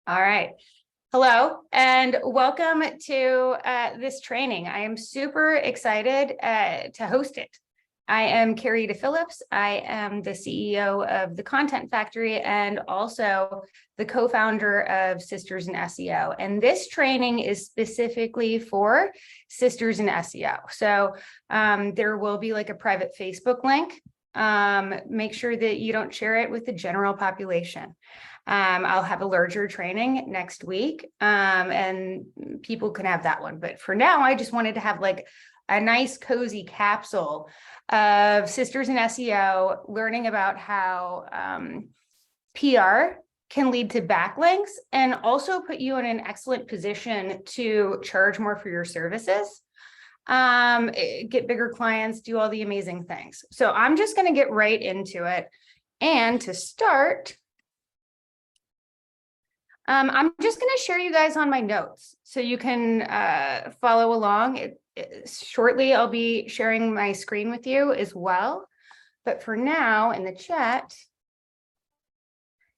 All right. Hello and welcome to this training. I am super excited to host it. I am Kari DePhillips. I am the CEO of The Content Factory and also the co-founder of Sisters in SEO. And this training is specifically for Sisters in SEO. So there will be like a private Facebook link. Make sure that you don't share it with the general population. I'll have a larger training next week and people can have that one. But for now, I just wanted to have like a nice cozy capsule of Sisters in SEO, learning about how PR can lead to backlinks and also put you in an excellent position to charge more for your services, get bigger clients, do all the amazing things. So I'm just going to get right into it. And to start, I'm just going to share you guys on my notes so you can follow along. Shortly, I'll be sharing my screen with you as well. But for now, in the chat,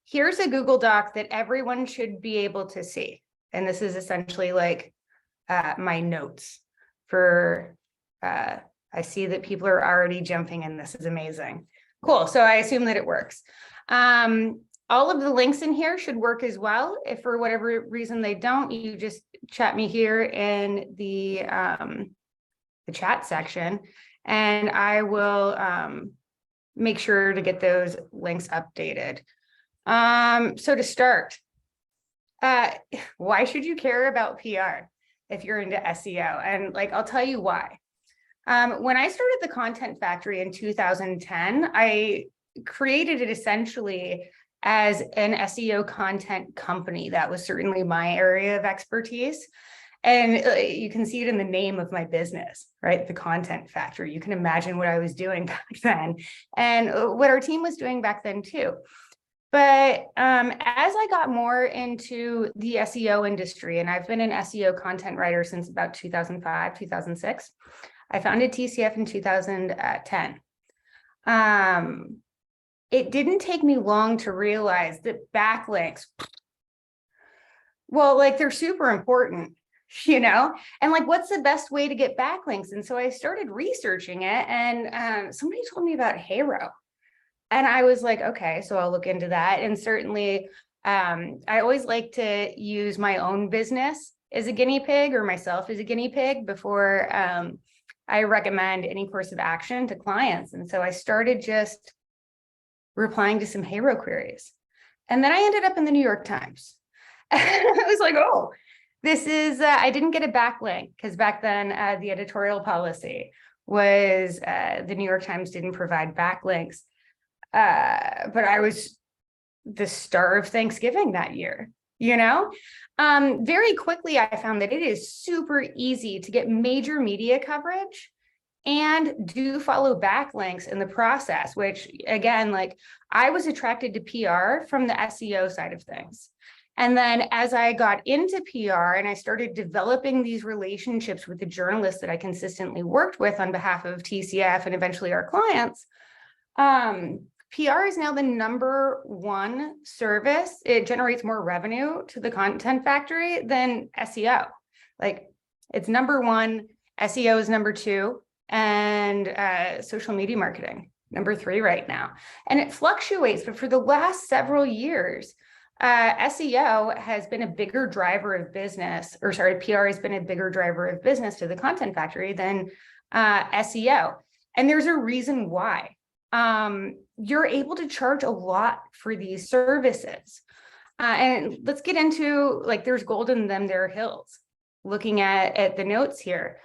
here's a Google Doc that everyone should be able to see. And this is essentially like my notes for, I see that people are already jumping in. This is amazing. Cool. So I assume that it works. All of the links in here should work as well. If for whatever reason they don't, you just chat me here in the chat section, and I will make sure to get those links updated. So to start, why should you care about PR if you're into SEO? And like, I'll tell you why. When I started the Content Factory in 2010, I created it essentially as an SEO content company. That was certainly my area of expertise. And you can see it in the name of my business, right? The Content Factory. You can imagine what I was doing back then and what our team was doing back then too. But as I got more into the SEO industry, and I've been an SEO content writer since about 2005, 2006, I founded TCF in 2010. It didn't take me long to realize that backlinks, well, like they're super important, you know, and like, what's the best way to get backlinks? And so I started researching it, and somebody told me about HARO, and I was like, okay, so I'll look into that. And certainly, I always like to use my own business as a guinea pig or myself as a guinea pig before I recommend any course of action to clients. And so I started just replying to some HARO queries. And then I ended up in the New York Times. I was like, oh, this is, I didn't get a backlink because back then the editorial policy was the New York Times didn't provide backlinks. But I was the star of Thanksgiving that year, you know? Very quickly, I found that it is super easy to get major media coverage and do follow backlinks in the process, which again, like I was attracted to PR from the SEO side of things. And then as I got into PR and I started developing these relationships with the journalists that I consistently worked with on behalf of TCF and eventually our clients, PR is now the #1 service. It generates more revenue to the Content Factory than SEO. Like it's #1, SEO is #2, and social media marketing, #3 right now. And it fluctuates, but for the last several years, SEO has been a bigger driver of business, or sorry, PR has been a bigger driver of business to the Content Factory than SEO. And there's a reason why. You're able to charge a lot for these services. And let's get into like, there's gold in them, there are hills. Looking at the notes here.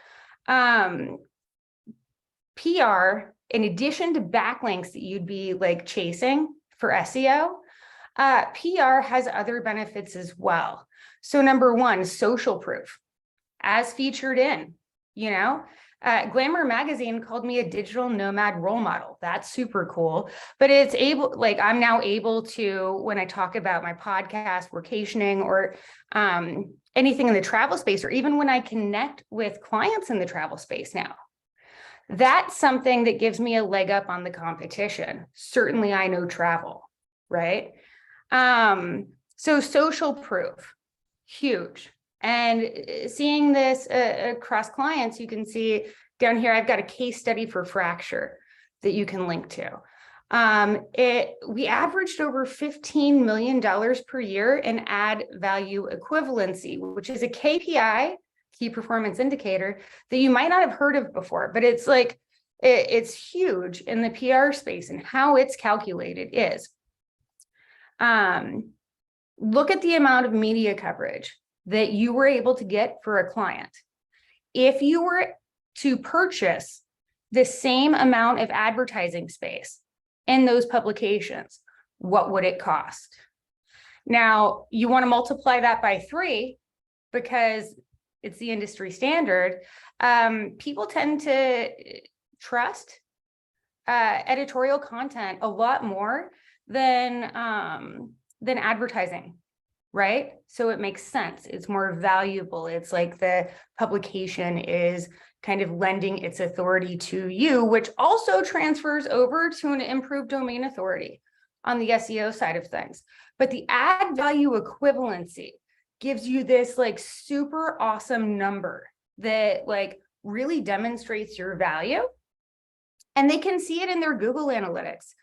PR, in addition to backlinks that you'd be like chasing for SEO, PR has other benefits as well. So #1, social proof, as featured in, you know, Glamour magazine called me a digital nomad role model. That's super cool. But it's able, like I'm now able to, when I talk about my podcast, workationing, or anything in the travel space, or even when I connect with clients in the travel space now, that's something that gives me a leg up on the competition. Certainly I know travel, right? So social proof, huge. And seeing this across clients, you can see down here, I've got a case study for fracture that you can link to. We averaged over $15 million per year in ad value equivalency, which is a KPI, key performance indicator, that you might not have heard of before, but it's like, it's huge in the PR space, and how it's calculated is, look at the amount of media coverage that you were able to get for a client. If you were to purchase the same amount of advertising space in those publications, what would it cost? Now, you want to multiply that by 3 because it's the industry standard. People tend to trust editorial content a lot more than advertising, right? So it makes sense. It's more valuable. It's like the publication is kind of lending its authority to you, which also transfers over to an improved domain authority on the SEO side of things. But the ad value equivalency gives you this like super awesome number that like really demonstrates your value. And they can see it in their Google Analytics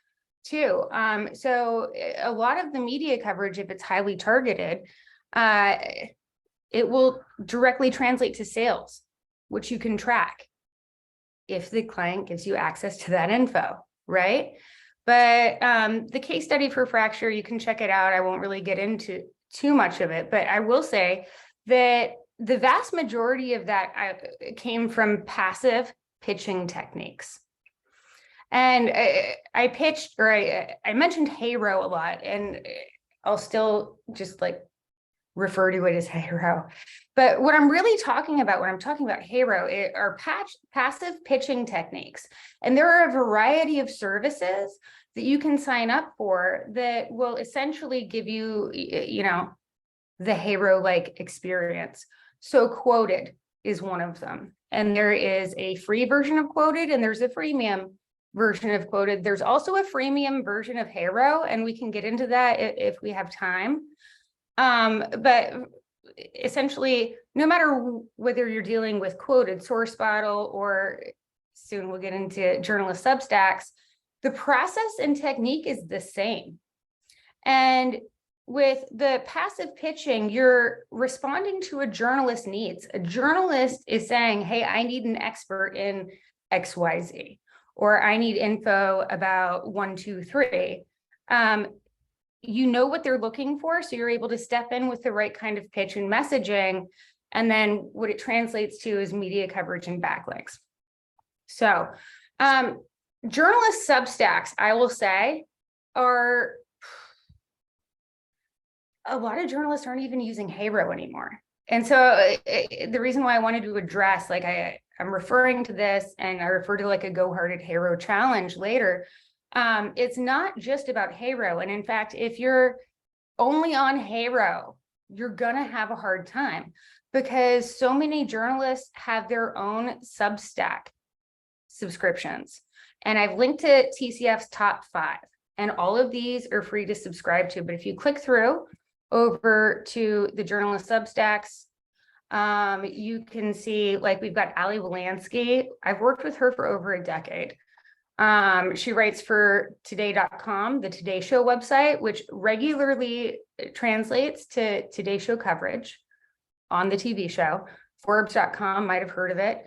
too. So a lot of the media coverage, if it's highly targeted, it will directly translate to sales, which you can track if the client gives you access to that info, right? But the case study for fracture, you can check it out. I won't really get into too much of it, but I will say that the vast majority of that came from passive pitching techniques. And I pitched, or I mentioned HARO a lot, and I'll still just like refer to it as HARO. But what I'm really talking about when I'm talking about HARO are passive pitching techniques. And there are a variety of services that you can sign up for that will essentially give you, you know, the HARO-like experience. So Qwoted is one of them. And there is a free version of Qwoted, and there's a freemium version of Qwoted. There's also a freemium version of HARO, and we can get into that if we have time. But essentially, no matter whether you're dealing with Qwoted, Source Bottle, or soon we'll get into journalist Substacks, the process and technique is the same. And with the passive pitching, you're responding to a journalist's needs. A journalist is saying, hey, I need an expert in XYZ, or I need info about 1, 2, 3. You know what they're looking for, so you're able to step in with the right kind of pitch and messaging, and then what it translates to is media coverage and backlinks. So journalist Substacks, I will say, are a lot of journalists aren't even using HARO anymore. And so the reason why I wanted to address, like I'm referring to this, and I refer to like a Go Hearted HARO challenge later. It's not just about HARO. And in fact, if you're only on HARO, you're gonna have a hard time, because so many journalists have their own Substack subscriptions. And I've linked to TCF's top 5, and all of these are free to subscribe to. But if you click through over to the journalist Substacks, you can see, like, we've got Walansky. I've worked with her for over a decade. She writes for today.com, the Today Show website, which regularly translates to Today Show coverage on the TV show. Forbes.com, might have heard of it.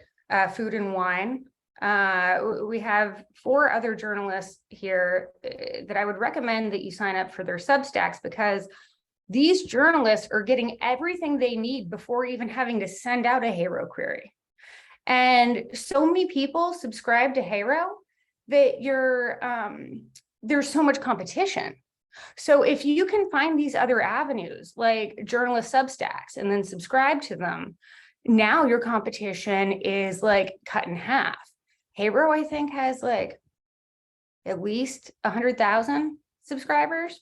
Food and Wine. We have 4 other journalists here that I would recommend that you sign up for their Substacks, because these journalists are getting everything they need before even having to send out a HARO query. And so many people subscribe to HARO that there's so much competition. So if you can find these other avenues like journalist Substacks and then subscribe to them, now your competition is like cut in half. HARO, I think, has like at least 100,000 subscribers.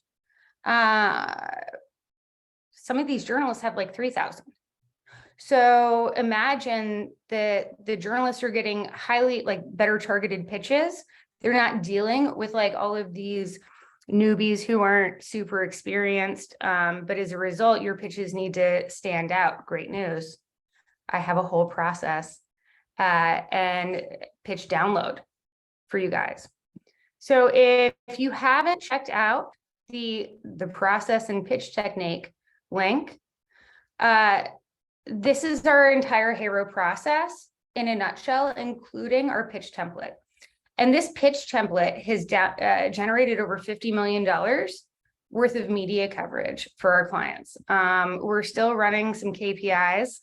Some of these journalists have like 3,000. So imagine that the journalists are getting highly, like, better targeted pitches. They're not dealing with like all of these newbies who aren't super experienced, but as a result, your pitches need to stand out. Great news. I have a whole process and pitch download for you guys. So if you haven't checked out the process and pitch technique link, this is our entire HARO process in a nutshell, including our pitch template. And this pitch template has generated over $50 million worth of media coverage for our clients. We're still running some KPIs,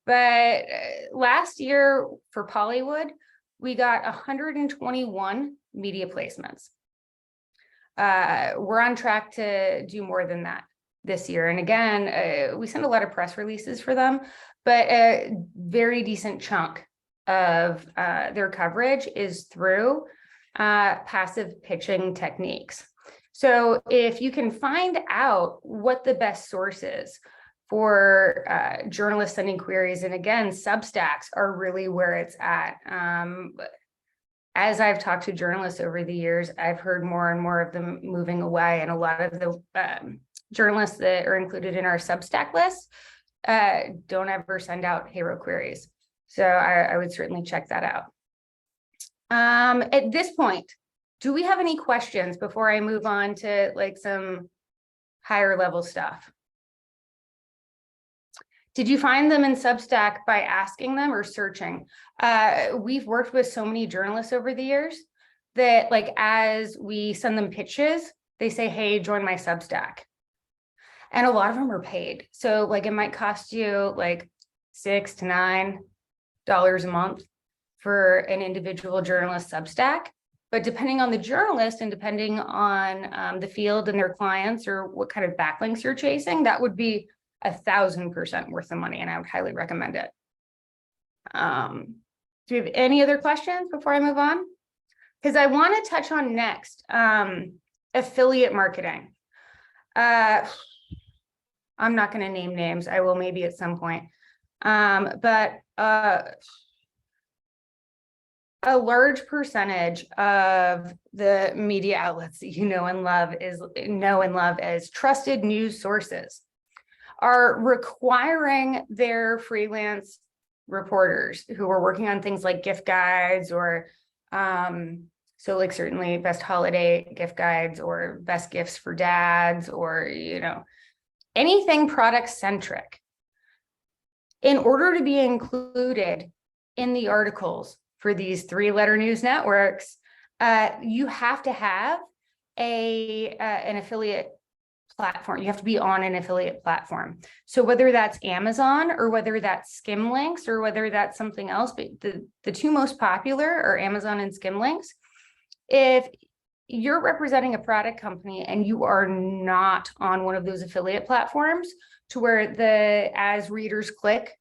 but last year for Pollywood, we got 121 media placements. We're on track to do more than that this year. And again, we send a lot of press releases for them, but a very decent chunk of their coverage is through passive pitching techniques. So if you can find out what the best source is for journalists sending queries, and again, Substacks are really where it's at. As I've talked to journalists over the years, I've heard more and more of them moving away, and a lot of the journalists that are included in our Substack list don't ever send out HARO queries. So I would certainly check that out. At this point, do we have any questions before I move on to like some higher level stuff? Did you find them in Substack by asking them or searching? We've worked with so many journalists over the years that like, as we send them pitches, they say, hey, join my Substack. And a lot of them are paid. So like, it might cost you like $6 to $9 a month for an individual journalist Substack. But depending on the journalist and depending on the field and their clients or what kind of backlinks you're chasing, that would be 1,000% worth of money, and I would highly recommend it. Do you have any other questions before I move on? Because I want to touch on next affiliate marketing. I'm not going to name names. I will maybe at some point. But a large percentage of the media outlets that you know and love as trusted news sources are requiring their freelance reporters who are working on things like gift guides or so like certainly best holiday gift guides or best gifts for dads or, you know, anything product centric. In order to be included in the articles for these 3-letter news networks, you have to have an affiliate platform. You have to be on an affiliate platform. So whether that's Amazon or whether that's Skimlinks or whether that's something else, but the two most popular are Amazon and Skimlinks. If you're representing a product company and you are not on one of those affiliate platforms to where as readers click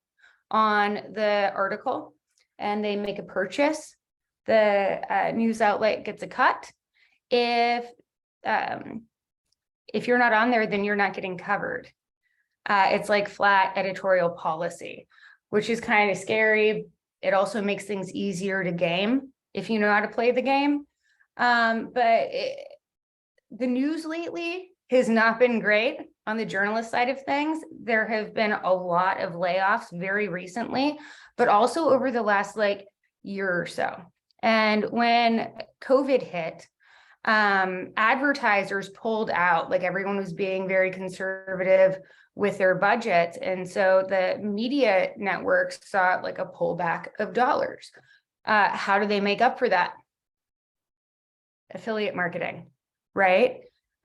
on the article and they make a purchase, the news outlet gets a cut. If you're not on there, then you're not getting covered. It's like flat editorial policy, which is kind of scary. It also makes things easier to game if you know how to play the game. But the news lately has not been great on the journalist side of things. There have been a lot of layoffs very recently, but also over the last year or so. And when COVID hit, advertisers pulled out, everyone was being very conservative with their budgets. And so the media networks saw a pullback of dollars. How do they make up for that? Affiliate marketing, right?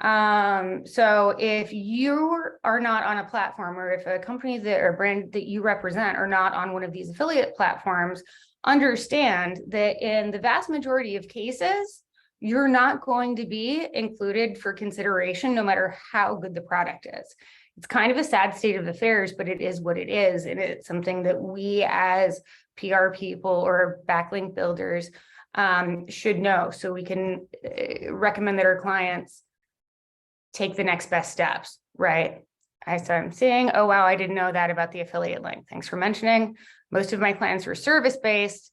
So if you are not on a platform, or if a company or brand that you represent are not on one of these affiliate platforms, understand that in the vast majority of cases, you're not going to be included for consideration, no matter how good the product is. It's kind of a sad state of affairs, but it is what it is. And it's something that we as PR people or backlink builders should know, so we can recommend that our clients take the next best steps, right? I'm seeing, oh, wow, I didn't know that about the affiliate link. Thanks for mentioning. Most of my clients were service-based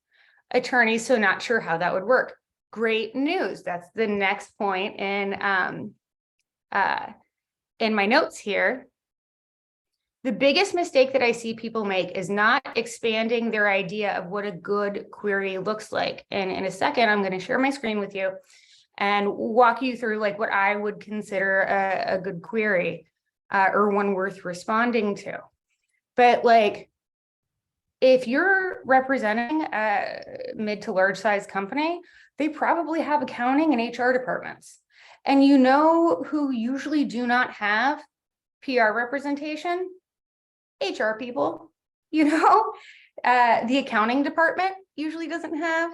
attorneys, so not sure how that would work. great news. That's the next point in my notes here. The biggest mistake that I see people make is not expanding their idea of what a good query looks like. And in a second, I'm going to share my screen with you and walk you through like what I would consider a good query or one worth responding to. But like, if you're representing a mid to large size company, they probably have accounting and HR departments. And you know who usually do not have PR representation? HR people, you know, the accounting department usually doesn't have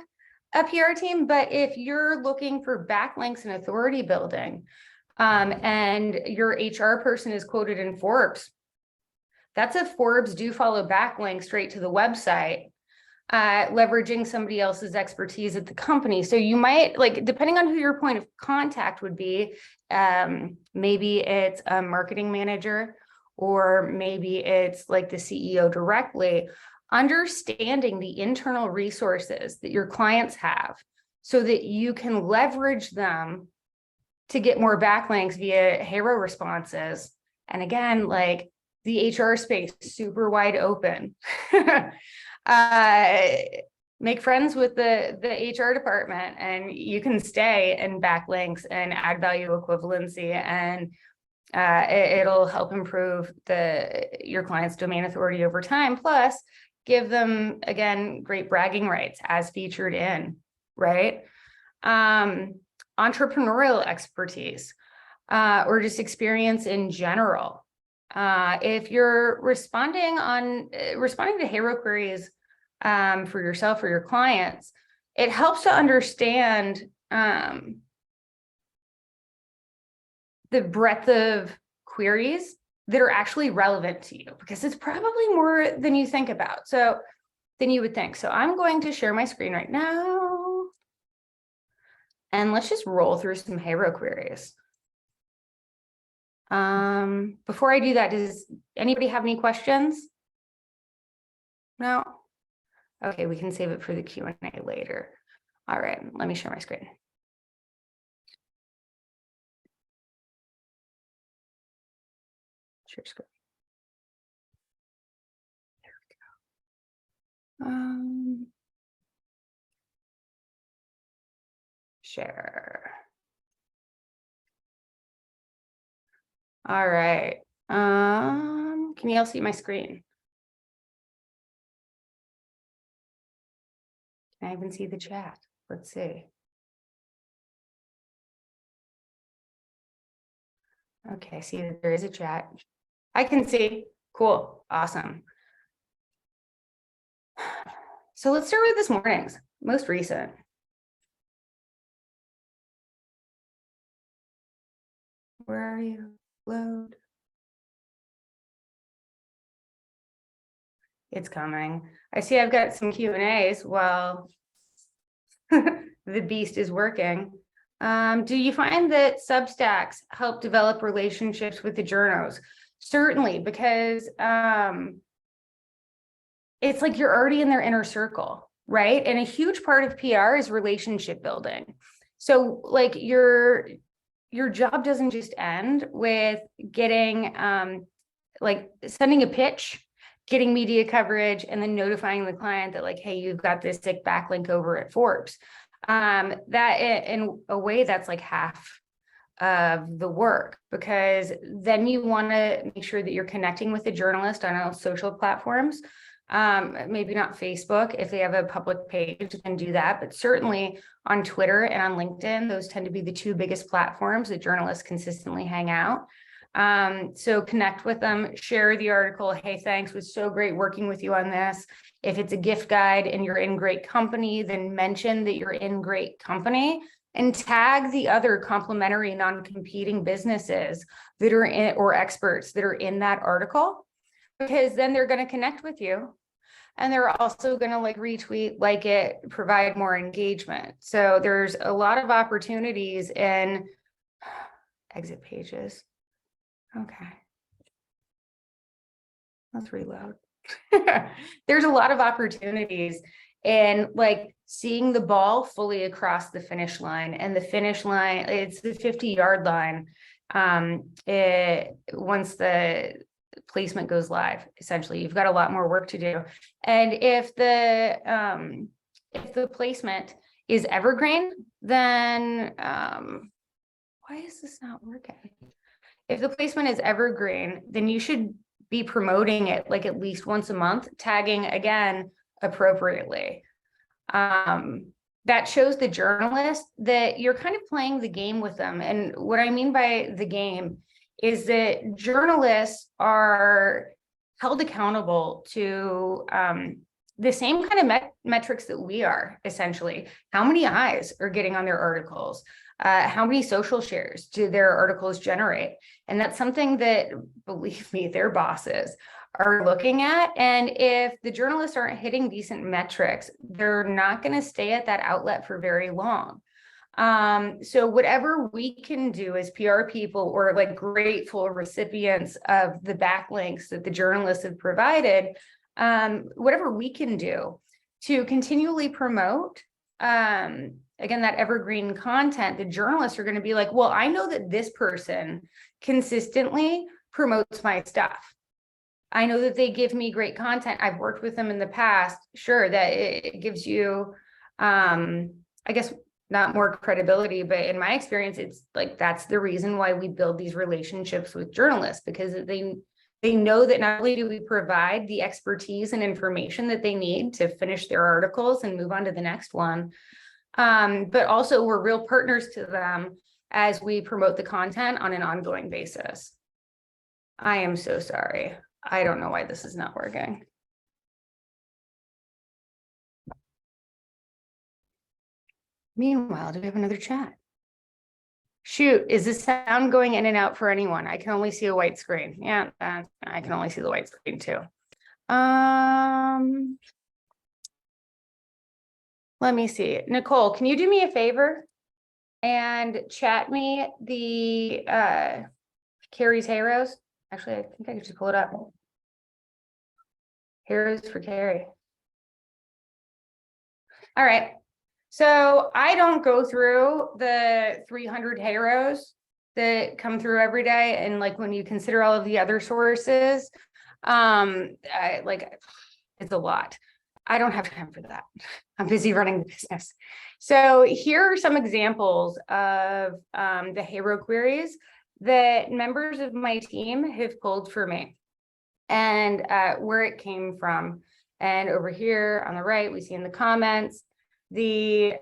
a PR team, but if you're looking for backlinks and authority building, and your HR person is quoted in Forbes, that's a Forbes do follow backlink straight to the website, leveraging somebody else's expertise at the company. So you might, like, depending on who your point of contact would be, maybe it's a marketing manager, or maybe it's like the CEO directly, understanding the internal resources that your clients have so that you can leverage them to get more backlinks via HARO responses. And again, like the HR space, super wide open. Make friends with the HR department and you can stay in backlinks and add value equivalency, and it'll help improve your client's domain authority over time. Plus, give them, again, great bragging rights as featured in, right? Entrepreneurial expertise or just experience in general. If you're responding to HARO queries for yourself or your clients, it helps to understand the breadth of queries that are actually relevant to you, because it's probably more than you think about. So than you would think. So I'm going to share my screen right now. And let's just roll through some HARO queries. Before I do that, does anybody have any questions? No? Okay, we can save it for the Q&A later. All right, let me share my screen. Share screen. There we go. Share. All right. Can you all see my screen? Can I even see the chat? Let's see. Okay, see that there is a chat. I can see. Cool. Awesome. So let's start with this morning's, most recent. Where are you? Load. It's coming. I see I've got some Q&As while the beast is working. Do you find that Substacks help develop relationships with the journos? Certainly, because it's like you're already in their inner circle, right? And a huge part of PR is relationship building. So like your job doesn't just end with getting like sending a pitch, getting media coverage, and then notifying the client that like, hey, you've got this sick backlink over at Forbes. That in a way, that's like half of the work, because then you want to make sure that you're connecting with the journalist on all social platforms. Maybe not Facebook. If they have a public page, you can do that, but certainly on Twitter and on LinkedIn, those tend to be the two biggest platforms that journalists consistently hang out. So connect with them, share the article. Hey, thanks, it was so great working with you on this. If it's a gift guide and you're in great company, then mention that you're in great company and tag the other complementary non-competing businesses that are in, or experts that are in that article, because then they're going to connect with you. And they're also going to like retweet, like it, provide more engagement. So there's a lot of opportunities in exit pages. Okay. Let's reload. There's a lot of opportunities and like seeing the ball fully across the finish line. And the finish line, it's the 50-yard line. Once the placement goes live, essentially, you've got a lot more work to do. And if the placement is evergreen, then why is this not working? If the placement is evergreen, then you should be promoting it like at least once a month, tagging again appropriately. That shows the journalist that you're kind of playing the game with them. And what I mean by the game is that journalists are held accountable to the same kind of metrics that we are, essentially. How many eyes are getting on their articles? How many social shares do their articles generate? And that's something that, believe me, their bosses are looking at. And if the journalists aren't hitting decent metrics, they're not going to stay at that outlet for very long. So whatever we can do as PR people, or like grateful recipients of the backlinks that the journalists have provided, whatever we can do to continually promote, again, that evergreen content, the journalists are going to be like, well, I know that this person consistently promotes my stuff. I know that they give me great content. I've worked with them in the past. Sure, that it gives you, I guess, not more credibility, but in my experience, it's like, that's the reason why we build these relationships with journalists, because they know that not only do we provide the expertise and information that they need to finish their articles and move on to the next one, but also we're real partners to them as we promote the content on an ongoing basis. I am so sorry. I don't know why this is not working. Meanwhile, do we have another chat? Shoot, is the sound going in and out for anyone? I can only see a white screen. Yeah, I can only see the white screen too. Let me see. Nicole, can you do me a favor and chat me the Kari's HAROs? Actually, I think I can just pull it up. HAROs for Kari. All right. So I don't go through the 300 HAROs that come through every day. And like, when you consider all of the other sources, it's a lot. I don't have time for that. I'm busy running the business. So here are some examples of the HARO queries that members of my team have pulled for me, and where it came from. And over here on the right, we see in the comments, the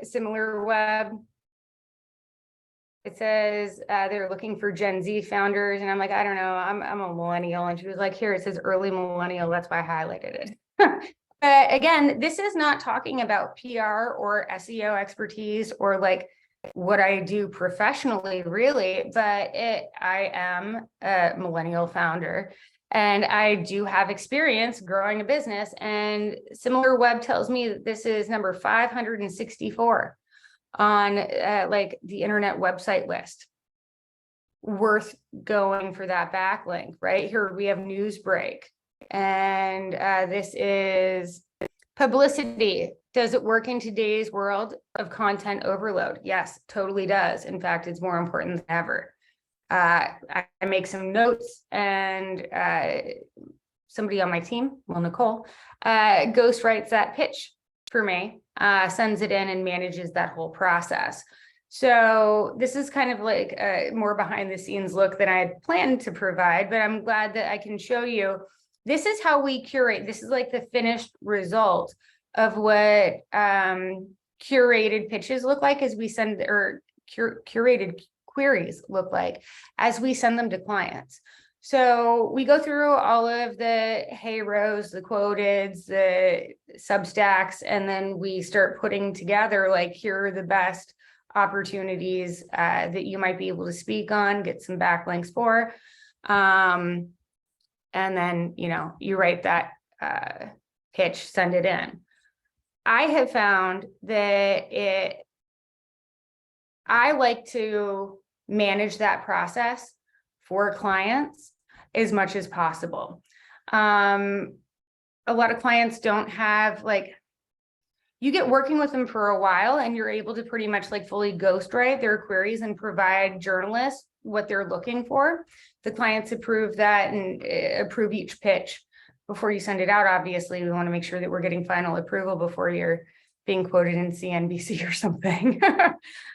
similar web. It says they're looking for Gen Z founders. And I'm like, I don't know, I'm a millennial. And she was like, here, it says early millennial. That's why I highlighted it. But again, this is not talking about PR or SEO expertise or like what I do professionally, really, but I am a millennial founder and I do have experience growing a business. And Similar Web tells me that this is number 564 on like the internet website list. Worth going for that backlink. Right here we have Newsbreak, and this is publicity. Does it work in today's world of content overload? Yes, totally does. In fact, it's more important than ever. I make some notes, and somebody on my team, well, Nicole, ghostwrites that pitch for me, sends it in and manages that whole process. So this is kind of like a more behind the scenes look than I had planned to provide, but I'm glad that I can show you. This is how we curate. This is like the finished result of what curated pitches look like as we send, or curated queries look like as we send them to clients. So we go through all of the HAROs, the Qwoteds, the Substacks, and then we start putting together like, here are the best opportunities that you might be able to speak on, get some backlinks for. And then, you write that pitch, send it in. I have found that I like to manage that process for clients as much as possible. a lot of clients don't have like, you get working with them for a while and you're able to pretty much like fully ghostwrite their queries and provide journalists what they're looking for. The clients approve that and approve each pitch before you send it out. Obviously, we want to make sure that we're getting final approval before you're being quoted in CNBC or something.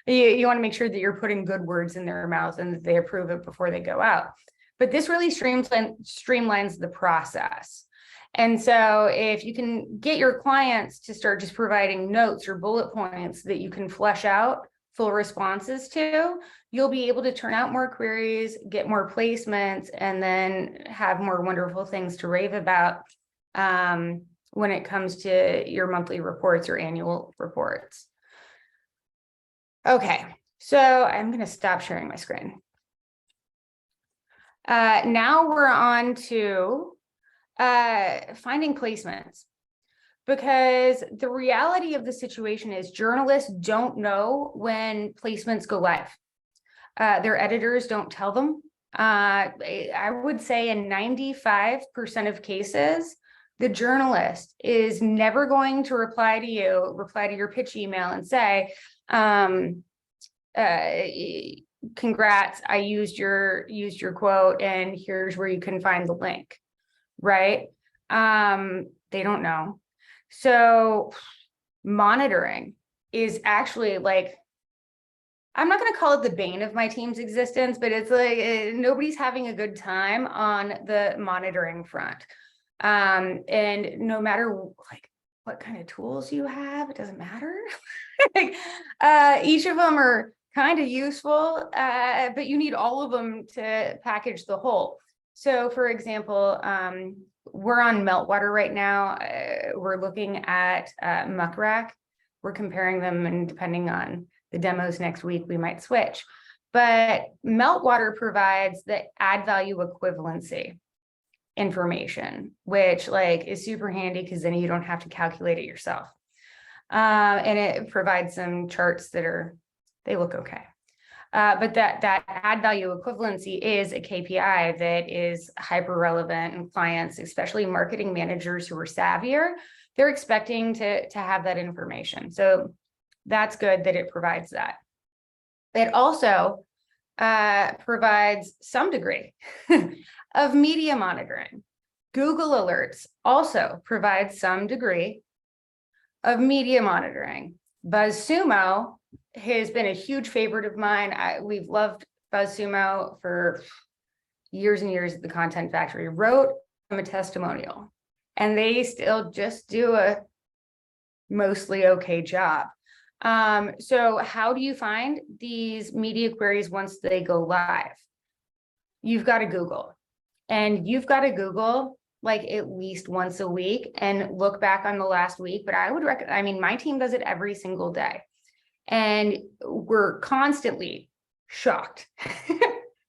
You want to make sure that you're putting good words in their mouth and that they approve it before they go out. But this really streamlines the process. And so if you can get your clients to start just providing notes or bullet points that you can flesh out full responses to, you'll be able to turn out more queries, get more placements, and then have more wonderful things to rave about when it comes to your monthly reports or annual reports. Okay, so I'm going to stop sharing my screen. Now we're on to finding placements, because the reality of the situation is journalists don't know when placements go live. Their editors don't tell them. I would say in 95% of cases, the journalist is never going to reply to your pitch email and say, congrats, I used your quote and here's where you can find the link, right? They don't know. So monitoring is actually like, I'm not going to call it the bane of my team's existence, but it's like nobody's having a good time on the monitoring front. And no matter like what kind of tools you have, it doesn't matter. Like, each of them are kind of useful, but you need all of them to package the whole. So for example, we're on Meltwater right now. We're looking at Muckrack. We're comparing them, and depending on the demos next week, we might switch. But Meltwater provides the add value equivalency information, which like is super handy because then you don't have to calculate it yourself. And it provides some charts that they look okay. But that add value equivalency is a KPI that is hyper relevant, and clients, especially marketing managers who are savvier, they're expecting to have that information. So that's good that it provides that. It also provides some degree of media monitoring. Google Alerts also provides some degree of media monitoring. BuzzSumo has been a huge favorite of mine. We've loved BuzzSumo for years and years at the Content Factory. Wrote them a testimonial, and they still just do a mostly okay job. So how do you find these media queries once they go live? You've got to Google, and you've got to Google like at least once a week and look back on the last week. But I would recommend, I mean, my team does it every single day, and we're constantly shocked,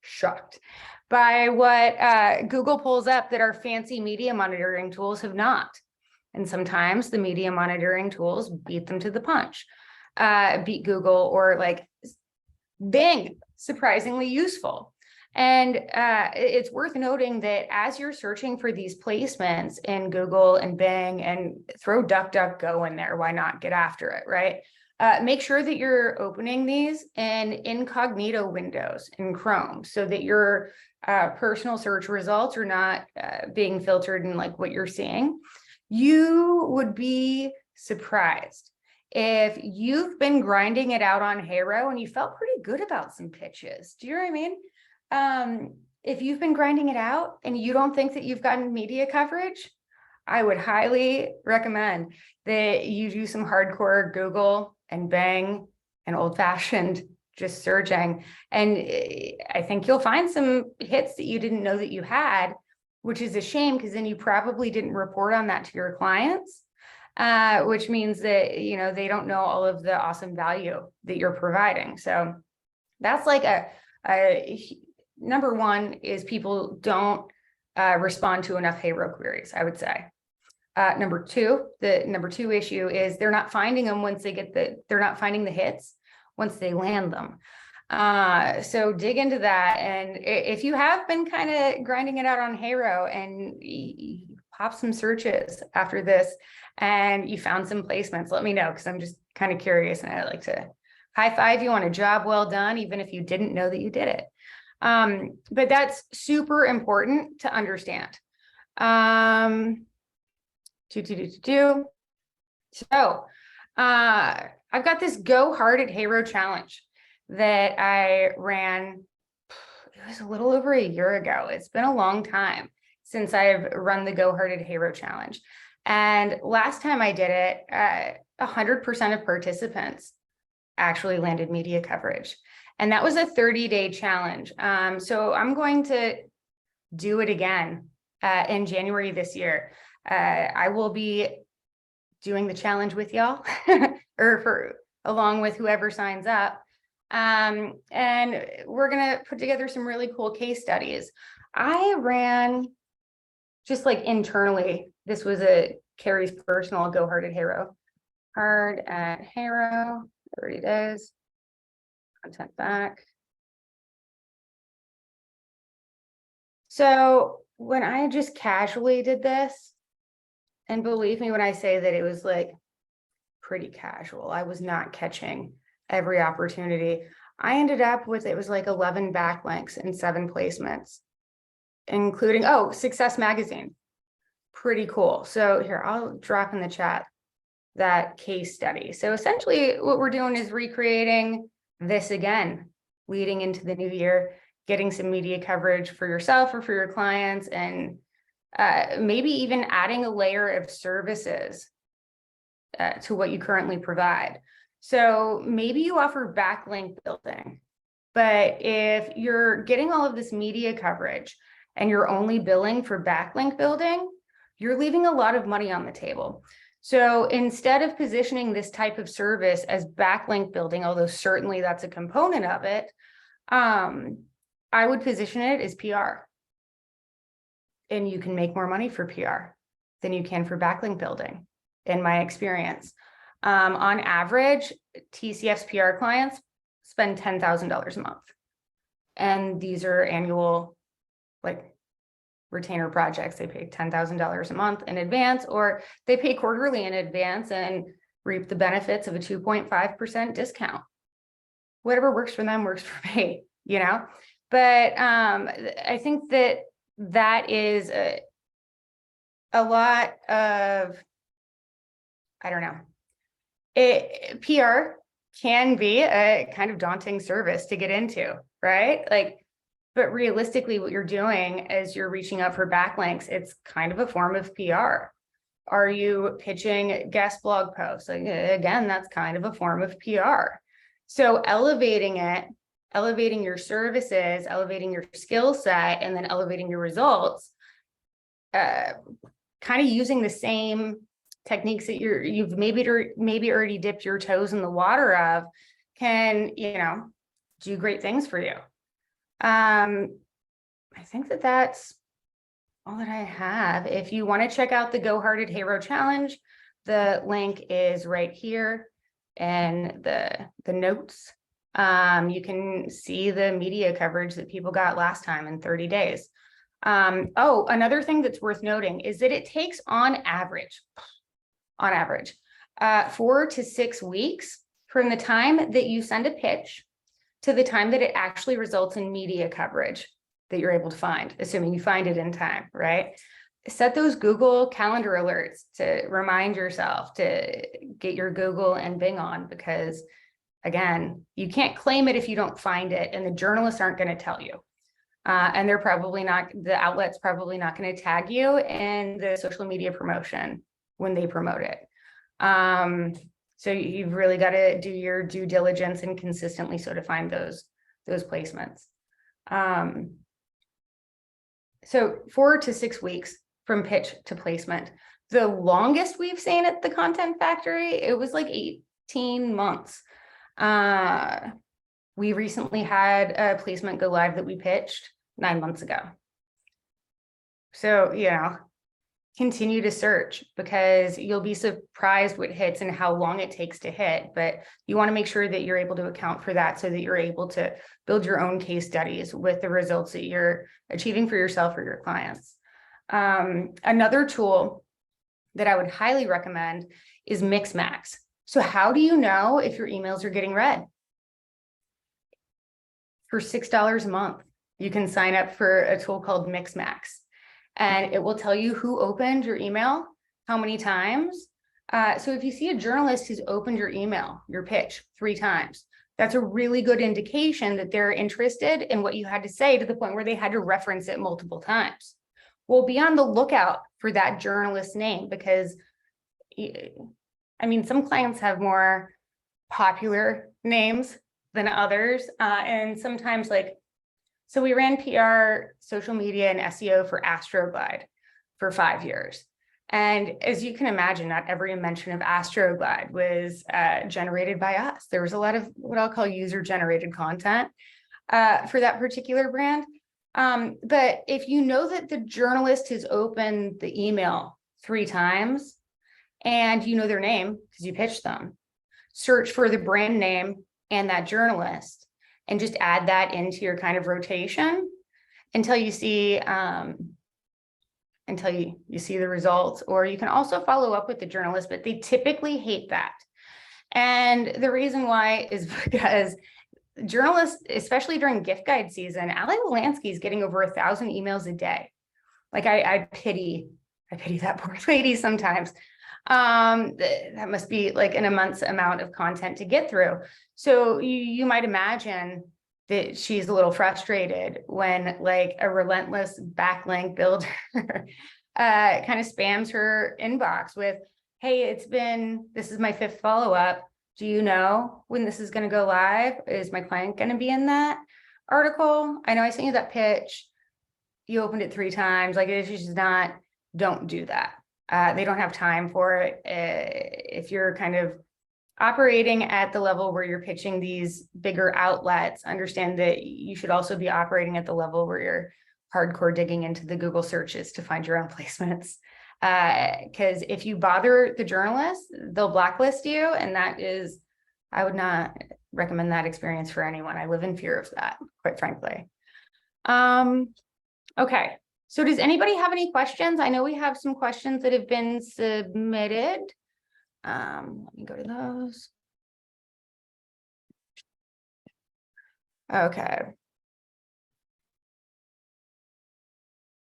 shocked by what Google pulls up that our fancy media monitoring tools have not. And sometimes the media monitoring tools beat them to the punch, beat Google, or like Bing, surprisingly useful. And it's worth noting that as you're searching for these placements in Google and Bing, and throw DuckDuckGo in there, why not get after it, right? Make sure that you're opening these in incognito windows in Chrome, so that your personal search results are not being filtered in like what you're seeing. You would be surprised if you've been grinding it out on HARO and you felt pretty good about some pitches. Do you know what I mean? If you've been grinding it out and you don't think that you've gotten media coverage, I would highly recommend that you do some hardcore Google and Bing and old-fashioned just searching. And I think you'll find some hits that you didn't know that you had, which is a shame, because then you probably didn't report on that to your clients, which means that, you know, they don't know all of the awesome value that you're providing. So that's like number one is people don't respond to enough HARO queries, I would say. Number two, the number two issue is they're not finding them once they get they're not finding the hits once they land them. So dig into that. And if you have been kind of grinding it out on HARO and pop some searches after this and you found some placements. Let me know, because I'm just kind of curious and I'd like to high five you on a job well done, even if you didn't know that you did it. But that's super important to understand. So I've got this Go Hard at HARO challenge that I ran. It was a little over a year ago. It's been a long time since I've run the Go Hard at HARO challenge. And last time I did it, 100% of participants actually landed media coverage. And that was a 30-day challenge. So I'm going to do it again in January this year. I will be doing the challenge with y'all or along with whoever signs up. And we're going to put together some really cool case studies. I ran just like internally. This was Kari's personal Go Hard at HARO. Hard at HARO, 30 days. Content back. So when I just casually did this, and believe me when I say that it was like pretty casual, I was not catching every opportunity. I ended up with, it was like 11 backlinks and 7 placements, including, Success Magazine. Pretty cool. So here, I'll drop in the chat that case study. So essentially what we're doing is recreating this again, leading into the new year, getting some media coverage for yourself or for your clients, and maybe even adding a layer of services to what you currently provide. So maybe you offer backlink building, but if you're getting all of this media coverage and you're only billing for backlink building, you're leaving a lot of money on the table. So instead of positioning this type of service as backlink building, although certainly that's a component of it, I would position it as PR. And you can make more money for PR than you can for backlink building, in my experience. On average, TCF's PR clients spend $10,000 a month. And these are annual, like, retainer projects. They pay $10,000 a month in advance, or they pay quarterly in advance and reap the benefits of a 2.5% discount. Whatever works for them works for me, you know? But I think that is a lot of, I don't know, PR can be a kind of daunting service to get into, right? Like, but realistically, what you're doing as you're reaching out for backlinks, it's kind of a form of PR. Are you pitching guest blog posts? Like, again, that's kind of a form of PR. So elevating it, elevating your services, elevating your skill set, and then elevating your results, kind of using the same techniques that you've maybe already dipped your toes in the water of, can, do great things for you. I think that's all that I have. If you want to check out the Go Hard at HARO challenge, the link is right here in the notes. You can see the media coverage that people got last time in 30 days. Another thing that's worth noting is that it takes on average, 4 to 6 weeks from the time that you send a pitch to the time that it actually results in media coverage that you're able to find, assuming you find it in time, right? Set those Google Calendar alerts to remind yourself to get your Google and Bing on, because again, you can't claim it if you don't find it, and the journalists aren't going to tell you. And they're probably not, the outlet's probably not going to tag you in the social media promotion when they promote it. So you've really got to do your due diligence and consistently sort of find those placements. So 4 to 6 weeks from pitch to placement. The longest we've seen at the Content Factory, it was like 18 months. We recently had a placement go live that we pitched 9 months ago. So, continue to search, because you'll be surprised what hits and how long it takes to hit. But you want to make sure that you're able to account for that, so that you're able to build your own case studies with the results that you're achieving for yourself or your clients. Another tool that I would highly recommend is Mixmax. So how do you know if your emails are getting read? For $6 a month, you can sign up for a tool called Mixmax, and it will tell you who opened your email, how many times. So if you see a journalist who's opened your email, your pitch 3 times, that's a really good indication that they're interested in what you had to say, to the point where they had to reference it multiple times. Well, be on the lookout for that journalist's name, because I mean, some clients have more popular names than others. And sometimes, like, so we ran PR, social media, and SEO for Astroglide for 5 years. And as you can imagine, not every mention of Astroglide was generated by us. There was a lot of what I'll call user-generated content for that particular brand. But if you know that the journalist has opened the email 3 times and you know their name because you pitched them, search for the brand name and that journalist and just add that into your kind of rotation until you see you see the results. Or you can also follow up with the journalist, but they typically hate that. And the reason why is because journalists, especially during gift guide season, Walansky is getting over 1,000 emails a day. Like I pity that poor lady sometimes. That must be like an immense amount of content to get through. So you might imagine that she's a little frustrated when like a relentless backlink builder kind of spams her inbox with, hey, this is my 5th follow-up. Do you know when this is going to go live? Is my client going to be in that article? I know I sent you that pitch. You opened it 3 times. Like, if she's not, don't do that. They don't have time for it. If you're kind of operating at the level where you're pitching these bigger outlets, understand that you should also be operating at the level where you're hardcore digging into the Google searches to find your own placements. Because if you bother the journalists, they'll blacklist you. And I would not recommend that experience for anyone. I live in fear of that, quite frankly. Okay. So does anybody have any questions? I know we have some questions that have been submitted. Let me go to those. Okay.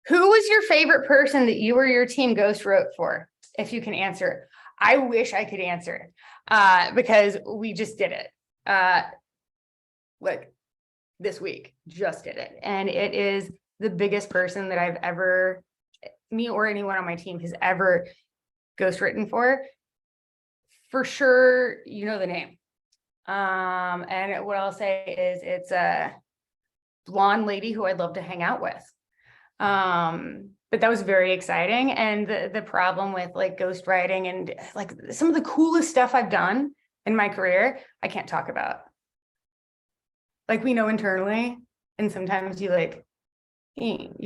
Who was your favorite person that you or your team ghost wrote for? If you can answer. I wish I could answer because we just did it. Like this week, just did it. And it is the biggest person that I've ever, me or anyone on my team has ever ghostwritten for. For sure, you know the name. And what I'll say is it's a blonde lady who I'd love to hang out with. But that was very exciting. And the problem with like ghostwriting and like some of the coolest stuff I've done in my career, I can't talk about. Like, we know internally, and sometimes you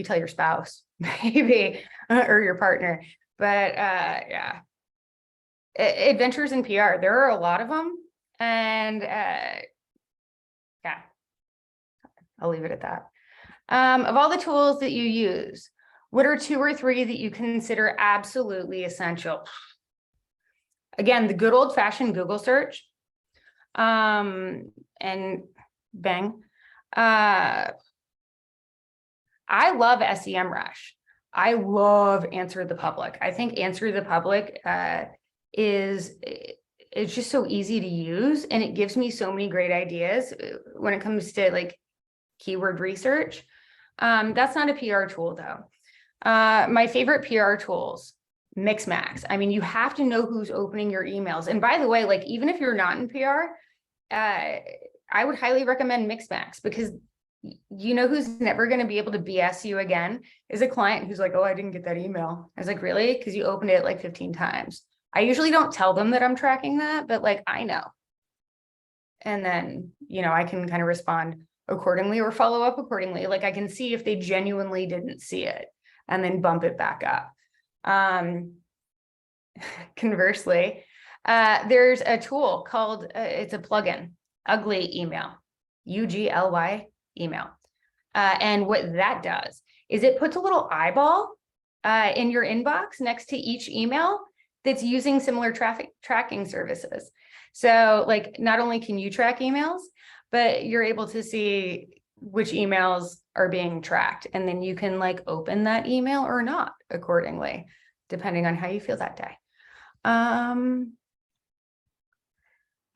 tell your spouse, maybe, or your partner, but yeah. Adventures in PR, there are a lot of them. And yeah, I'll leave it at that. Of all the tools that you use, what are 2 or 3 that you consider absolutely essential? Again, the good old-fashioned Google search, and bang. I love SEMrush. I love Answer the Public. I think Answer the Public it's just so easy to use, and it gives me so many great ideas when it comes to like keyword research. That's not a PR tool though. My favorite PR tools, Mixmax. I mean, you have to know who's opening your emails. And by the way, like, even if you're not in PR, I would highly recommend Mixmax, because you know who's never going to be able to BS you again is a client who's like, oh, I didn't get that email. I was like, really? Because you opened it like 15 times. I usually don't tell them that I'm tracking that, but like, I know. And then, I can kind of respond accordingly or follow up accordingly. Like, I can see if they genuinely didn't see it and then bump it back up. Conversely, there's a tool called, it's a plugin, Ugly Email, UGLY email. And what that does is it puts a little eyeball in your inbox next to each email that's using similar traffic tracking services. So like not only can you track emails, but you're able to see which emails are being tracked. And then you can like open that email or not accordingly, depending on how you feel that day.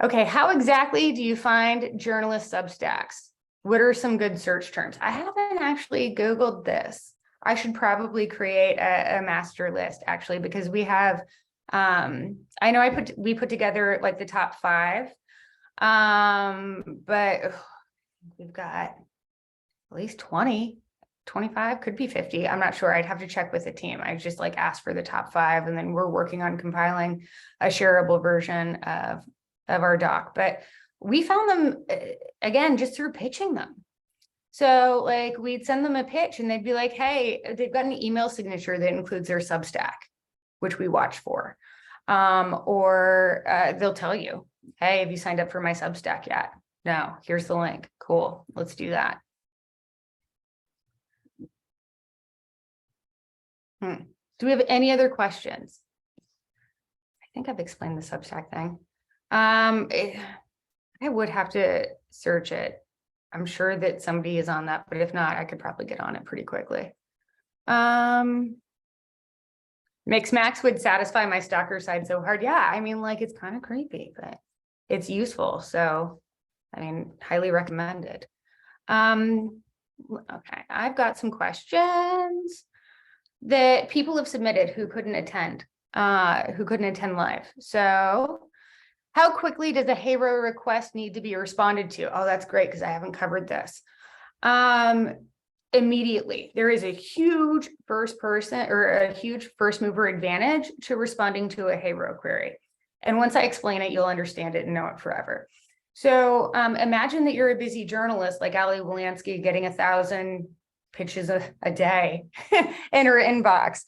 Okay, how exactly do you find journalist Substacks? What are some good search terms? I haven't actually Googled this. I should probably create a master list actually, because we have, I know we put together like the top 5, but we've got at least 20, 25, could be 50. I'm not sure. I'd have to check with the team. I just like asked for the top 5, and then we're working on compiling a shareable version of our doc. But we found them again just through pitching them. So like we'd send them a pitch and they'd be like, hey, they've got an email signature that includes their Substack, which we watch for. Or they'll tell you, hey, have you signed up for my Substack yet? No, here's the link. Cool, let's do that. Do we have any other questions? I think I've explained the Substack thing. I would have to search it. I'm sure that somebody is on that, but if not, I could probably get on it pretty quickly. Mix Max would satisfy my stalker side so hard. Yeah, I mean, like it's kind of creepy, but it's useful. So, I mean, highly recommended. Okay, I've got some questions that people have submitted who couldn't attend live. So, how quickly does a HARO request need to be responded to? Oh, that's great, because I haven't covered this. Immediately. There is a huge first mover advantage to responding to a HARO query. And once I explain it, you'll understand it and know it forever. So imagine that you're a busy journalist like Walansky getting 1,000 pitches a day in her inbox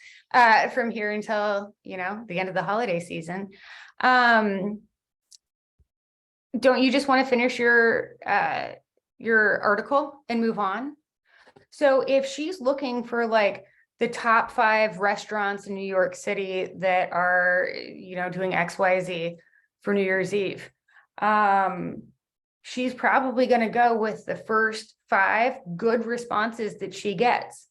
from here until, the end of the holiday season. Don't you just want to finish your article and move on? So if she's looking for like the top 5 restaurants in New York City that are, doing XYZ for New Year's Eve, she's probably going to go with the first 5 good responses that she gets,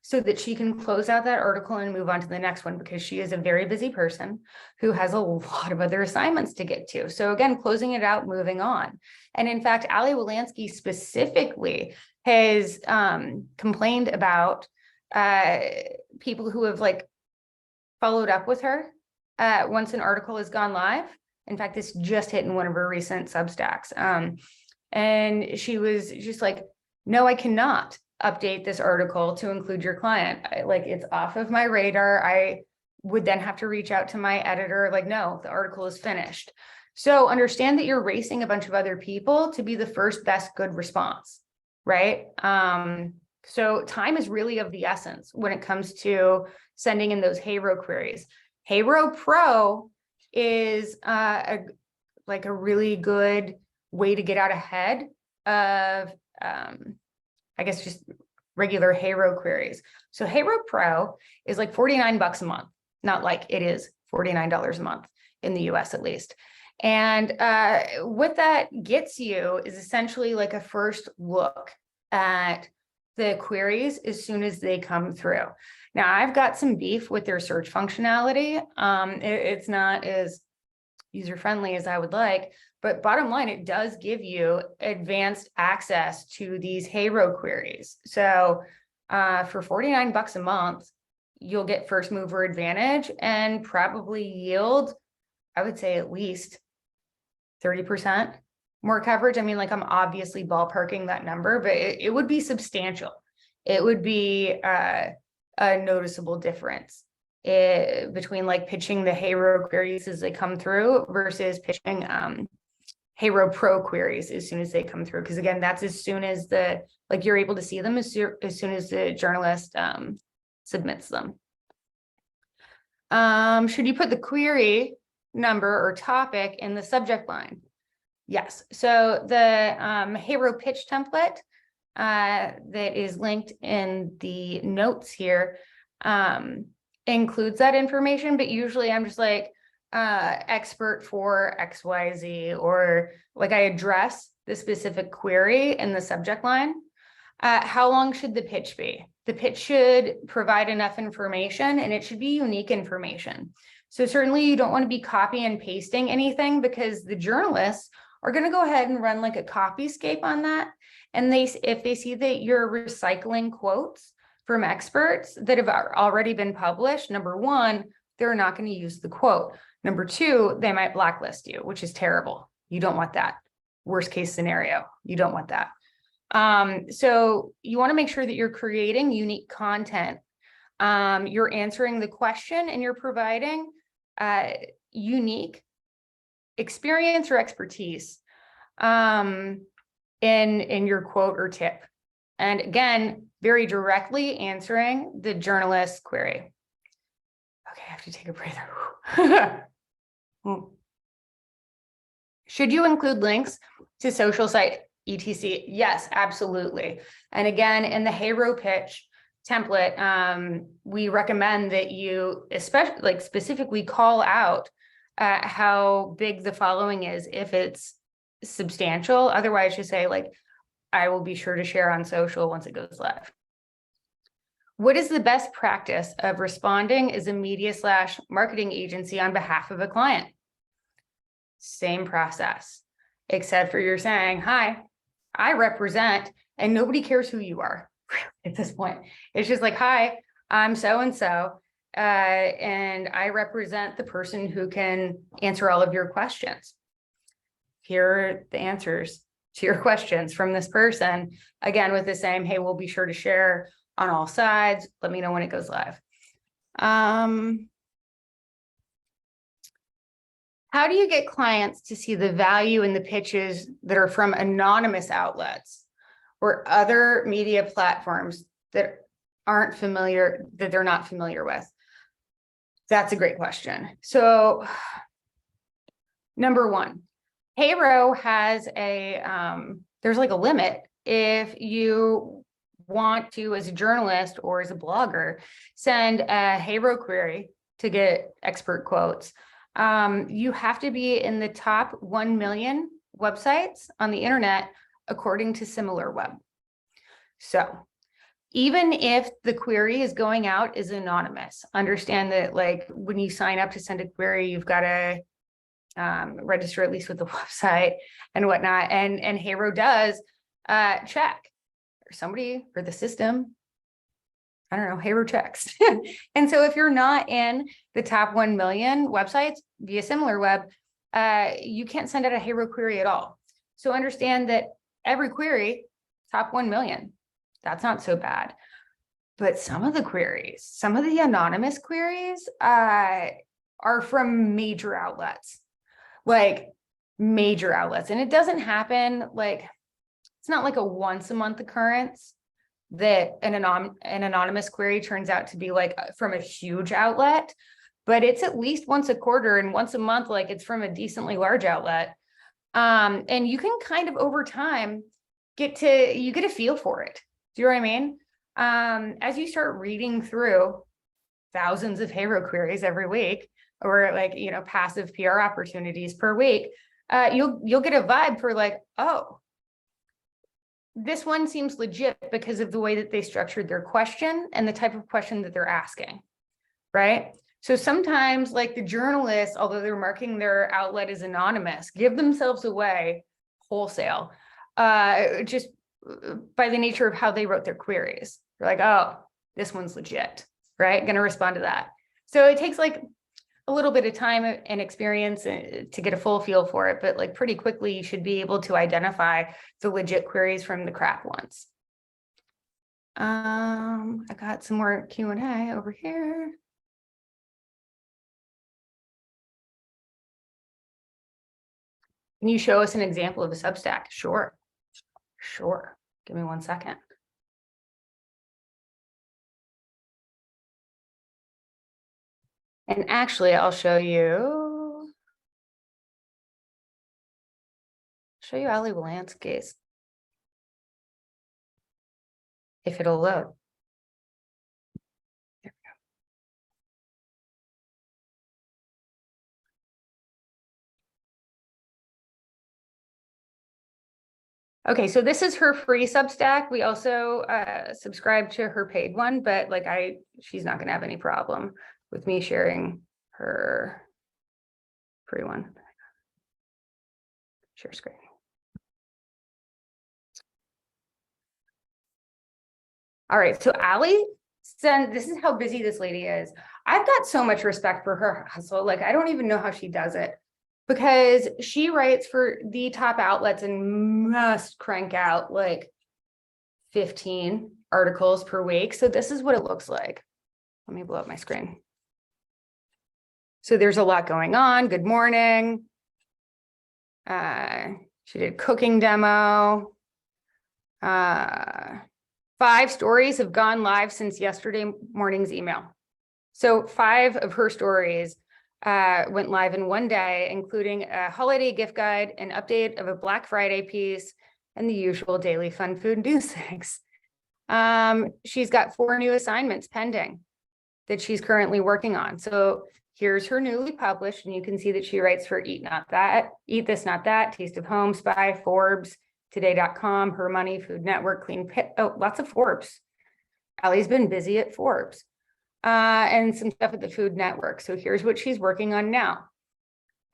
so that she can close out that article and move on to the next one, because she is a very busy person who has a lot of other assignments to get to. So again, closing it out, moving on. And in fact, Walansky specifically has complained about people who have like followed up with her once an article has gone live. In fact, this just hit in one of her recent Substacks. And she was just like, no, I cannot update this article to include your client. It's off of my radar. I would then have to reach out to my editor. Like, no, the article is finished. So understand that you're racing a bunch of other people to be the first best good response, right? So time is really of the essence when it comes to sending in those HARO queries. HARO Pro is a really good way to get out ahead of I guess just regular HARO queries. So HARO Pro is like $49 a month, not like it is $49 a month in the US at least. And what that gets you is essentially like a first look at the queries as soon as they come through. Now, I've got some beef with their search functionality. It's not as user-friendly as I would like, but bottom line, it does give you advanced access to these HARO queries. So for $49 a month, you'll get first mover advantage and probably yield, I would say, at least 30% more coverage. I mean, like I'm obviously ballparking that number, but it would be substantial. It would be a noticeable difference between like pitching the HARO queries as they come through versus pitching HARO Pro queries as soon as they come through. Because again, that's as soon as you're able to see them as soon as the journalist submits them. Should you put the query number or topic in the subject line? Yes. So the HARO pitch template that is linked in the notes here includes that information, but usually I'm just like, expert for XYZ, or like I address the specific query in the subject line. How long should the pitch be? The pitch should provide enough information, and it should be unique information. So certainly you don't want to be copy and pasting anything, because the journalists are going to go ahead and run like a copyscape on that. And if they see that you're recycling quotes from experts that have already been published, number one, they're not going to use the quote. Number two, they might blacklist you, which is terrible. You don't want that. Worst case scenario, you don't want that. So you want to make sure that you're creating unique content. You're answering the question, and you're providing unique experience or expertise in your quote or tip. And again, very directly answering the journalist's query. Okay, I have to take a breather. Should you include links to social site etc? Yes, absolutely. And again, in the HARO pitch template, we recommend that you specifically call out how big the following is if it's substantial. Otherwise, you say like, I will be sure to share on social once it goes live. What is the best practice of responding as a media/marketing agency on behalf of a client? Same process, except for you're saying, hi, I represent, and nobody cares who you are at this point. It's just like, hi, I'm so-and-so, and I represent the person who can answer all of your questions. Here are the answers to your questions from this person. Again, with the same, hey, we'll be sure to share on all sides. Let me know when it goes live. How do you get clients to see the value in the pitches that are from anonymous outlets or other media platforms that they're not familiar with? That's a great question. So number one, HARO has there's like a limit. If you want to, as a journalist or as a blogger, send a HARO query to get expert quotes, you have to be in the top 1 million websites on the internet, according to SimilarWeb. So even if the query is going out as anonymous, understand that like when you sign up to send a query, you've got to register at least with the website and whatnot. And HARO does check, or somebody, or the system, I don't know, HARO checks. And so if you're not in the top 1 million websites via SimilarWeb, you can't send out a HARO query at all. So understand that every query, top 1 million, that's not so bad. But some of the queries, some of the anonymous queries are from major outlets, like major outlets. And it doesn't happen like, it's not like a once a month occurrence that an anonymous query turns out to be like from a huge outlet, but it's at least once a quarter, and once a month, like it's from a decently large outlet. And you can kind of over time you get a feel for it. Do you know what I mean? As you start reading through thousands of HARO queries every week, or like, you know, passive PR opportunities per week, you'll get a vibe for like, oh, this one seems legit because of the way that they structured their question and the type of question that they're asking, right? So sometimes like the journalists, although they're marking their outlet as anonymous, give themselves away wholesale, just by the nature of how they wrote their queries. They're like, oh, this one's legit, right? Going to respond to that. So it takes like a little bit of time and experience to get a full feel for it, but like pretty quickly you should be able to identify the legit queries from the crap ones. I got some more Q&A over here. Can you show us an example of a Substack? Sure. Give me 1 second. And actually, I'll show you Ali Walansky's, if it'll load. There we go. Okay, so this is her free Substack. We also subscribe to her paid one, but like she's not gonna have any problem with me sharing her free one. Share screen. All right, so Allie sent, this is how busy this lady is. I've got so much respect for her hustle. Like, I don't even know how she does it, because she writes for the top outlets and must crank out like 15 articles per week. So this is what it looks like. Let me blow up my screen. So there's a lot going on. Good morning. She did cooking demo. 5 stories have gone live since yesterday morning's email. So 5 of her stories went live in one day, including a holiday gift guide, an update of a Black Friday piece, and the usual daily fun food news things. She's got 4 new assignments pending that she's currently working on. So here's her newly published, and you can see that she writes for Eat Not That, Eat This Not That, Taste of Home, Spy, Forbes, Today.com, Her Money, Food Network, Clean Pit. Oh, lots of Forbes. Allie's been busy at Forbes. And some stuff at the Food Network. So here's what she's working on now.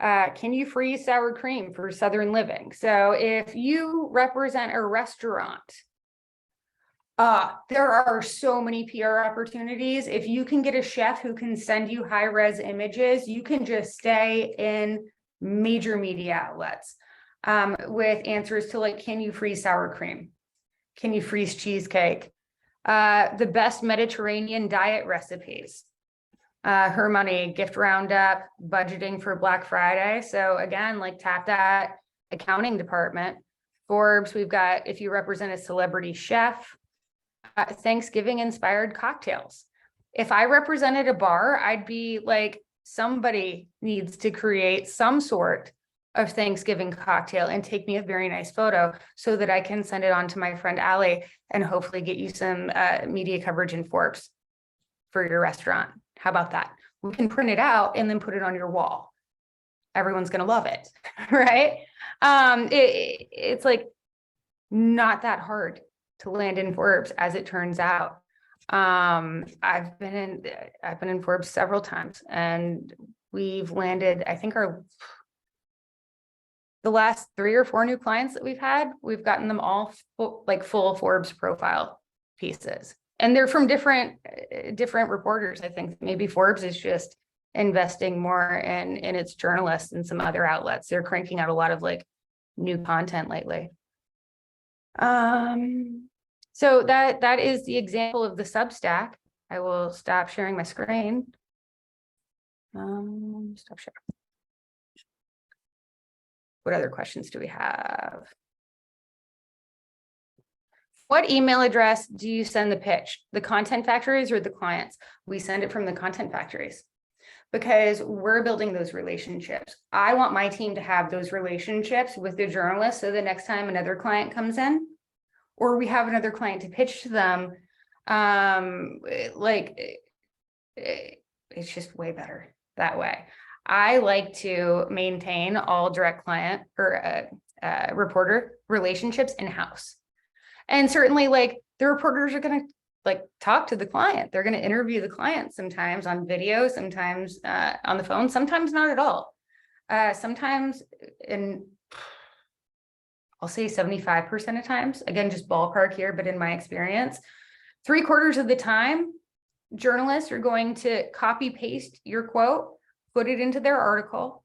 Can you freeze sour cream for Southern Living? So if you represent a restaurant, there are so many PR opportunities. If you can get a chef who can send you high-res images, you can just stay in major media outlets with answers to like, can you freeze sour cream? Can you freeze cheesecake? The best Mediterranean diet recipes. Her Money, gift roundup, budgeting for Black Friday. So again, like tap that accounting department. Forbes, we've got, if you represent a celebrity chef, Thanksgiving inspired cocktails. If I represented a bar, I'd be like, somebody needs to create some sort of Thanksgiving cocktail and take me a very nice photo so that I can send it on to my friend Allie and hopefully get you some media coverage in Forbes for your restaurant. How about that? We can print it out and then put it on your wall. Everyone's going to love it, right? It's like not that hard to land in Forbes, as it turns out. I've been in Forbes several times, and we've landed, I think the last 3 or 4 new clients that we've had, we've gotten them all full Forbes profile pieces. And they're from different reporters. I think maybe Forbes is just investing more in its journalists and some other outlets. They're cranking out a lot of like new content lately. So that is the example of the Substack. I will stop sharing my screen. Stop sharing. What other questions do we have? What email address do you send the pitch? The content factories or the clients? We send it from the content factories because we're building those relationships. I want my team to have those relationships with the journalists, so the next time another client comes in, or we have another client to pitch to them, it's just way better that way. I like to maintain all direct client or reporter relationships in-house. And certainly like the reporters are going to like talk to the client. They're going to interview the client sometimes on video, sometimes on the phone, sometimes not at all. Sometimes I'll say 75% of times, again, just ballpark here, but in my experience, 3/4 of the time, journalists are going to copy paste your quote, put it into their article,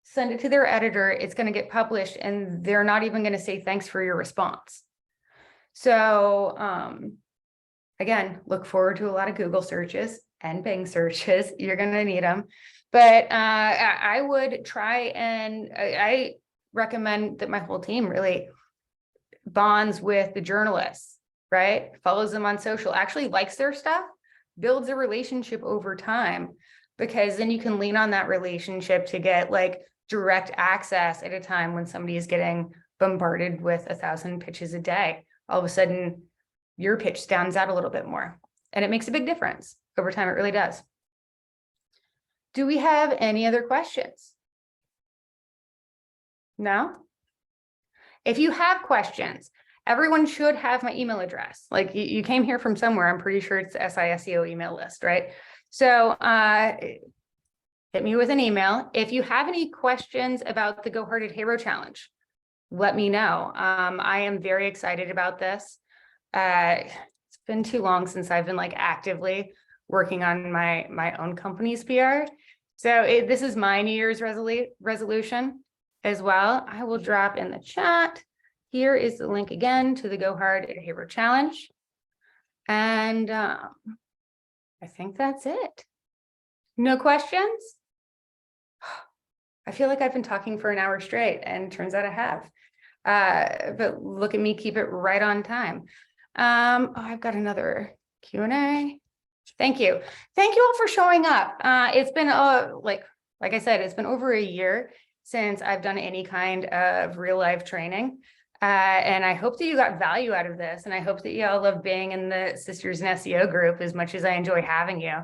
send it to their editor. It's going to get published and they're not even going to say thanks for your response. So again, look forward to a lot of Google searches and Bing searches. You're going to need them. But I would try, and I recommend that my whole team really bonds with the journalists, right? Follows them on social, actually likes their stuff, builds a relationship over time, because then you can lean on that relationship to get like direct access at a time when somebody is getting bombarded with 1,000 pitches a day. All of a sudden, your pitch stands out a little bit more, and it makes a big difference over time. It really does. Do we have any other questions? No? If you have questions, everyone should have my email address. Like you came here from somewhere. I'm pretty sure it's the SEO email list, right? So hit me with an email. If you have any questions about the Go Hard at HARO challenge, let me know. I am very excited about this. It's been too long since I've been like actively working on my own company's PR. So this is my New Year's resolution as well. I will drop in the chat. Here is the link again to the Go Hard at HARO challenge. And I think that's it. No questions? I feel like I've been talking for an hour straight, and turns out I have. But look at me, keep it right on time. I've got another Q&A. Thank you. Thank you all for showing up. It's been like I said, it's been over a year since I've done any kind of real life training. And I hope that you got value out of this. And I hope that you all love being in the Sisters in SEO group as much as I enjoy having you.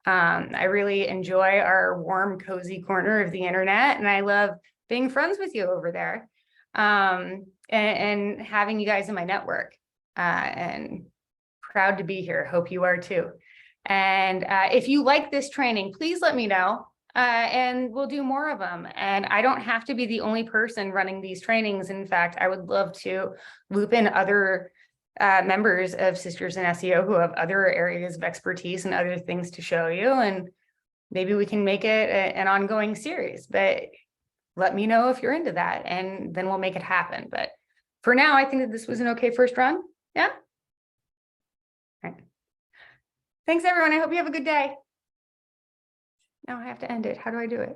I really enjoy our warm, cozy corner of the internet, and I love being friends with you over there, and having you guys in my network, and proud to be here. Hope you are too. And if you like this training, please let me know, and we'll do more of them. And I don't have to be the only person running these trainings. In fact, I would love to loop in other members of Sisters in SEO who have other areas of expertise and other things to show you, and maybe we can make it an ongoing series. But let me know if you're into that, and then we'll make it happen. But for now, I think that this was an okay first run. Yeah. All right. Thanks, everyone. I hope you have a good day. Now I have to end it. How do I do it?